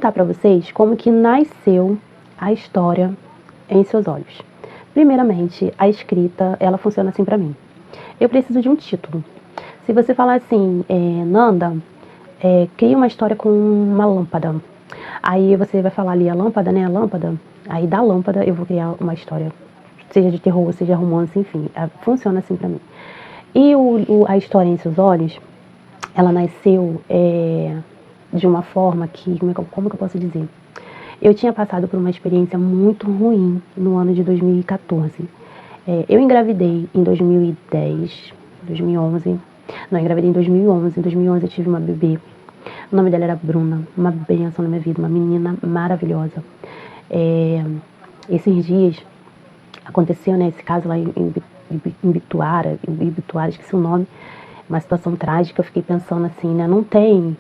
contar para vocês como que nasceu a história Em Seus Olhos. Primeiramente, a escrita, ela funciona assim para mim. Eu preciso de um título. Se você falar assim, Nanda, cria uma história com uma lâmpada. Aí você vai falar ali a lâmpada, né? A lâmpada. Aí da lâmpada eu vou criar uma história, seja de terror, seja romance, enfim. Funciona assim pra mim. E a história Em Seus Olhos, ela nasceu de uma forma que, como que eu posso dizer? Eu tinha passado por uma experiência muito ruim no ano de 2014. Eu engravidei em 2010, 2011. Não, eu engravidei em 2011. Em 2011 eu tive uma bebê. O nome dela era Bruna, uma bênção na minha vida, uma menina maravilhosa. Esses dias aconteceu, né, esse caso lá em Ibituara, esqueci o nome, uma situação trágica. Eu fiquei pensando assim, né, não tem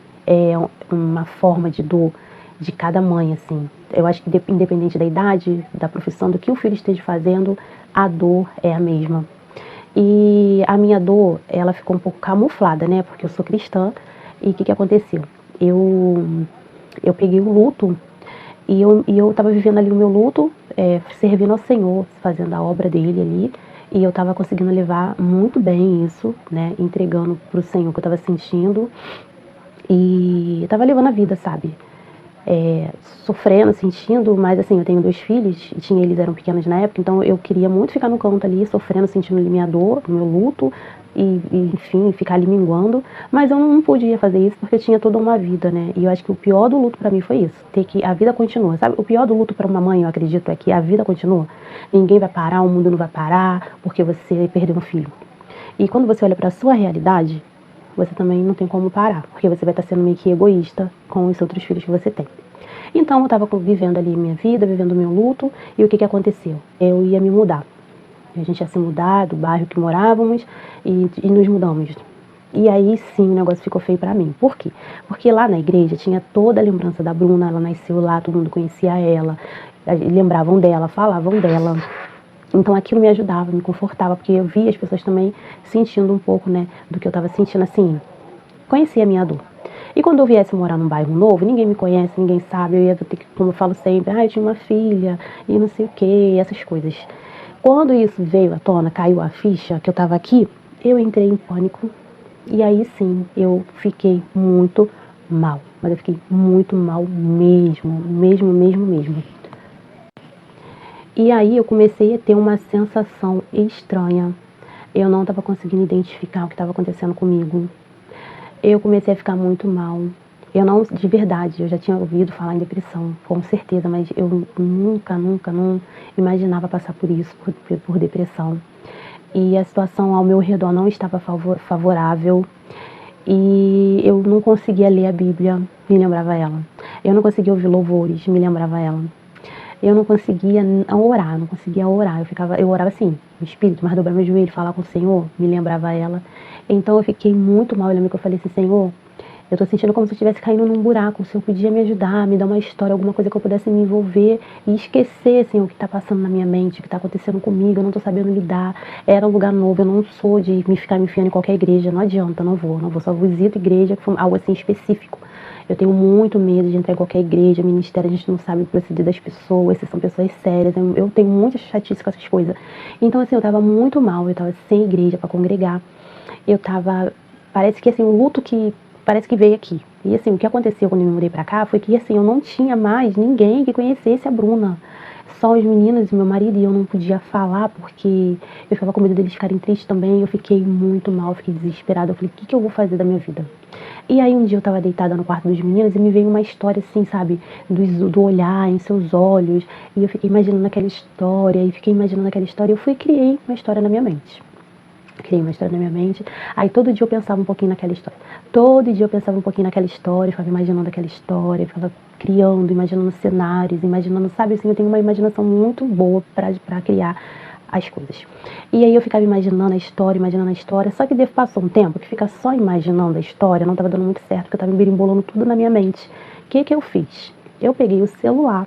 uma forma de dor de cada mãe, assim. Eu acho que independente da idade, da profissão, do que o filho esteja fazendo, a dor é a mesma. E a minha dor, ela ficou um pouco camuflada, né, porque eu sou cristã. E o que aconteceu? Eu peguei o luto e eu estava vivendo ali o meu luto, servindo ao Senhor, fazendo a obra dele ali. E eu estava conseguindo levar muito bem isso, né, entregando para o Senhor o que eu estava sentindo. E eu estava levando a vida, sabe? Sofrendo, sentindo, mas assim, eu tenho 2 filhos, e eles eram pequenos na época, então eu queria muito ficar no canto ali, sofrendo, sentindo ali minha dor, meu luto, e enfim, ficar ali minguando, mas eu não podia fazer isso porque eu tinha toda uma vida, né? E eu acho que o pior do luto pra mim foi isso, ter que a vida continua, sabe? O pior do luto pra uma mãe, eu acredito, é que a vida continua. Ninguém vai parar, o mundo não vai parar porque você perdeu um filho. E quando você olha pra sua realidade, você também não tem como parar, porque você vai estar sendo meio que egoísta com os outros filhos que você tem. Então eu estava vivendo ali minha vida, vivendo meu luto, e o que aconteceu? Eu ia me mudar. A gente ia se mudar do bairro que morávamos e nos mudamos. E aí sim o negócio ficou feio pra mim. Por quê? Porque lá na igreja tinha toda a lembrança da Bruna, ela nasceu lá, todo mundo conhecia ela, lembravam dela, falavam dela. Então aquilo me ajudava, me confortava, porque eu via as pessoas também sentindo um pouco, né, do que eu estava sentindo, assim, conhecia a minha dor. E quando eu viesse morar num bairro novo, ninguém me conhece, ninguém sabe, eu ia ter que, como eu falo sempre, eu tinha uma filha, e não sei o que, essas coisas. Quando isso veio à tona, caiu a ficha que eu estava aqui, eu entrei em pânico, e aí sim, eu fiquei muito mal, mas eu fiquei muito mal mesmo. E aí eu comecei a ter uma sensação estranha. Eu não estava conseguindo identificar o que estava acontecendo comigo. Eu comecei a ficar muito mal. Eu não, de verdade, eu já tinha ouvido falar em depressão, com certeza, mas eu nunca não imaginava passar por isso, por depressão. E a situação ao meu redor não estava favorável. E eu não conseguia ler a Bíblia, me lembrava ela. Eu não conseguia ouvir louvores, me lembrava ela. Eu não conseguia orar. Eu orava assim, no espírito, mas dobrar meu joelho, falar com o Senhor, me lembrava ela. Então eu fiquei muito mal. Eu lembro que eu falei assim, Senhor, eu tô sentindo como se eu estivesse caindo num buraco. O Senhor podia me ajudar, me dar uma história, alguma coisa que eu pudesse me envolver e esquecer, assim, o que tá passando na minha mente, o que tá acontecendo comigo. Eu não tô sabendo lidar. Era um lugar novo, eu não sou de ficar me enfiando em qualquer igreja. Não adianta, não vou. Só visito igreja, que foi algo assim específico. Eu tenho muito medo de entrar em qualquer igreja, ministério, a gente não sabe o proceder das pessoas, se são pessoas sérias. Eu tenho muita chatice com essas coisas. Então, assim, eu tava muito mal, eu tava sem igreja pra congregar. Eu tava, parece que assim, o luto que parece que veio aqui. E assim, o que aconteceu quando eu me mudei pra cá foi que assim, eu não tinha mais ninguém que conhecesse a Bruna. Só os meninos e meu marido, e eu não podia falar porque eu ficava com medo deles ficarem tristes também. Eu fiquei muito mal, fiquei desesperada. Eu falei, o que eu vou fazer da minha vida? E aí um dia eu tava deitada no quarto dos meninos e me veio uma história assim, sabe, do olhar em seus olhos. E eu fiquei imaginando aquela história, eu fui e criei uma história na minha mente. Aí todo dia eu pensava um pouquinho naquela história. Ficava imaginando aquela história, ficava criando, imaginando cenários, sabe assim, eu tenho uma imaginação muito boa pra criar as coisas. E aí eu ficava imaginando a história, só que passou um tempo que ficar só imaginando a história não estava dando muito certo, porque eu estava embirimbolando tudo na minha mente. O que eu fiz? Eu peguei o celular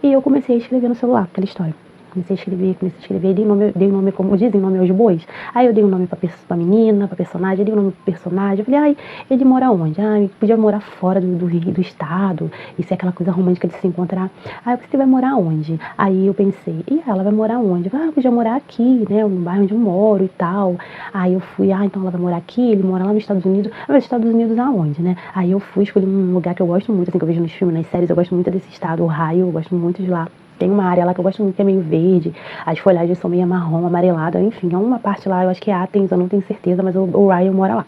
e eu comecei a escrever no celular aquela história. comecei a escrever, dei nome, como dizem, nome aos bois. Aí eu dei um nome pra menina, pra personagem, dei um nome pro personagem. Eu falei, ai, ele mora onde? Ai, podia morar fora do estado, isso é aquela coisa romântica de se encontrar. Aí você vai morar onde? Aí eu pensei, e ela vai morar onde? Ah, podia morar aqui, né, no bairro onde eu moro e tal. Aí eu fui, então ela vai morar aqui, ele mora lá nos Estados Unidos. Mas Estados Unidos aonde, né? Aí eu fui escolher um lugar que eu gosto muito, assim, que eu vejo nos filmes, nas séries, eu gosto muito desse estado, Ohio, eu gosto muito de lá. Tem uma área lá que eu gosto muito, que é meio verde, as folhagens são meio marrom, amarelada, enfim, é uma parte lá, eu acho que é Athens, eu não tenho certeza, mas o Ryan mora lá.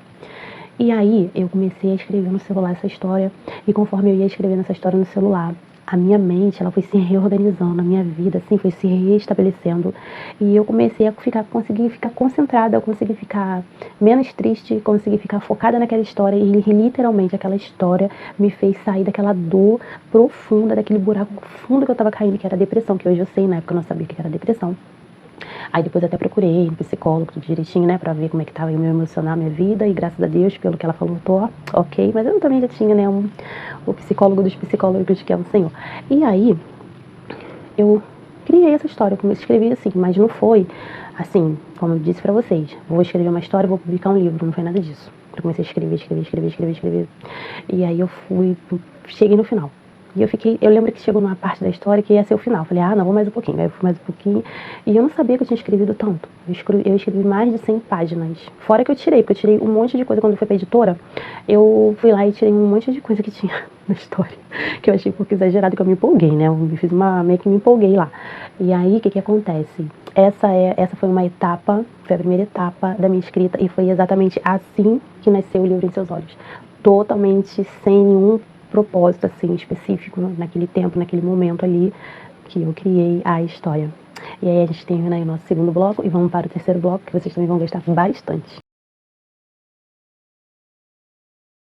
E aí eu comecei a escrever no celular essa história, e conforme eu ia escrevendo essa história no celular, a minha mente, ela foi se reorganizando, a minha vida, assim, foi se reestabelecendo, e eu comecei a conseguir ficar concentrada, conseguir ficar menos triste, conseguir ficar focada naquela história, e literalmente aquela história me fez sair daquela dor profunda, daquele buraco fundo que eu tava caindo, que era a depressão, que hoje eu sei, na época eu não sabia o que era depressão. Aí depois até procurei um psicólogo, tudo direitinho, né, pra ver como é que tava o meu emocional, minha vida, e graças a Deus, pelo que ela falou, tô ok, mas eu também já tinha, né, o psicólogo dos psicólogos, que é o Senhor. E aí, eu criei essa história, eu comecei a escrever assim, mas não foi assim, como eu disse pra vocês, vou escrever uma história, vou publicar um livro, não foi nada disso. Eu comecei a escrever, e aí eu cheguei no final. E eu lembro que chegou numa parte da história que ia ser o final. Falei, não, vou mais um pouquinho. Aí eu fui mais um pouquinho. E eu não sabia que eu tinha escrevido tanto. Eu escrevi mais de 100 páginas. Fora que eu tirei, porque eu tirei um monte de coisa quando eu fui pra editora. Eu fui lá e tirei um monte de coisa que tinha na história. Que eu achei um pouco exagerado, que eu me empolguei, né? Meio que me empolguei lá. E aí, o que acontece? Essa foi uma etapa, foi a primeira etapa da minha escrita. E foi exatamente assim que nasceu o Livro em Seus Olhos. Totalmente sem nenhum propósito assim específico naquele tempo, naquele momento ali que eu criei a história. E aí a gente termina aí o nosso segundo bloco e vamos para o terceiro bloco, que vocês também vão gostar bastante.